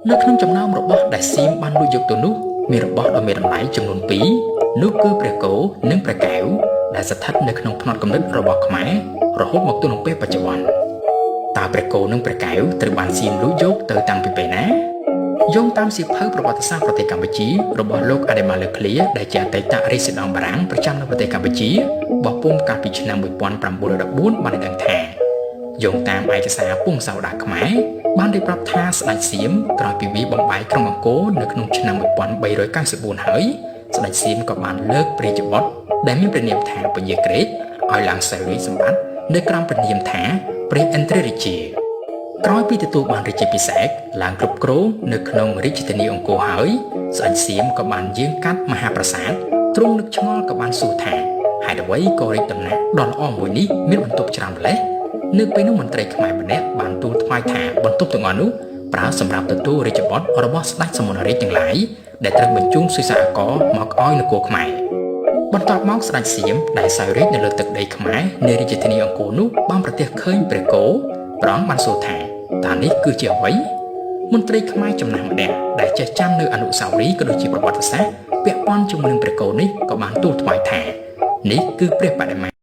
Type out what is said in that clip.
នៅក្នុងចំណោមរបស់ដែលសៀមបានលួចយកទៅនោះមានរបស់ដ៏មានតម្លៃចំនួន2នោះគឺព្រះគោនិងព្រះកែវដែលស្ថិតនៅក្នុងផ្នត់គំនិតរបស់ខ្មែររហូតមកទល់នឹងពេលបច្ចុប្បន្នតើព្រះគោនិងព្រះកែវត្រូវបានសៀមលួចយកទៅតាំងពីពេលណាយោងតាមសៀវភៅប្រវត្តិសាស្ត្រប្រទេសកម្ពុជារបស់លោកអាដេម៉ាលើឃ្លាដែលជាអតីតរាជសេនាបារាំងប្រចាំនៅប្រទេសកម្ពុជាបោះពុម្ពកាលពីឆ្នាំ1914បានដឹងថាយោងតាមឯកសារពងសាវតាខ្មែរបានរៀបរាប់ថាស្ដេចសៀមក្រោយពីវាយបំបាយក្រុងអង្គរនៅក្នុងឆ្នាំ1394ហើយស្ដេចសៀមក៏បានលើកព្រះរាជបុត្រដែលមានព្រះនាមថាពញាក្រេតឲ្យឡើងសោយរាជសម្បត្តិនៅក្រោមព្រះនាមថាព្រះឥន្ទ្ររាជាក្រោយពីទទួលបានរាជាភិសេកឡើងគ្រប់គ្រងនៅក្នុងរាជធានីអង្គរហើយស្ដេចសៀមក៏បានយាងកាត់មហាប្រាសាទទ្រង់នឹកឆ្ងល់ក៏បានសួរថាហេតុអ្វីក៏រាជដំណាក់ដ៏ល្អមួយនេះមានបន្ទប់ច្រើនម្ល៉េះនៅពេលនោះមន្ត្រីខ្មែរម្នាក់បានទូលថ្វាយថាបន្ទប់ទាំងអស់នោះប្រើសម្រាប់ទទួលរាជបុត្ររបស់ស្ដេចសមណរាជទាំងឡាយដែលត្រូវបញ្ជូនសុយសាករមកឲ្យនគរខ្មែរបន្ទាប់មកស្ដេចសៀមដែលសោយរាជនៅលើទឹកដីខ្មែរនៃរាជធានីអង្គរនោះបានប្រទះឃើញព្រះគោព្រះអង្គបានសួរថាតើនេះគឺជាអ្វីមន្ត្រីខ្មែរចំណាស់ម្នាក់ដែលចេះចាំនៅអនុស្សាវរីយ៍ក៏ដូចជាប្រវត្តិសាស្ត្រពាក់ព័ន្ធជាមួយនឹងព្រះគោនេះក៏បានទូលថ្វាយថានេះគឺព្រះបដិមា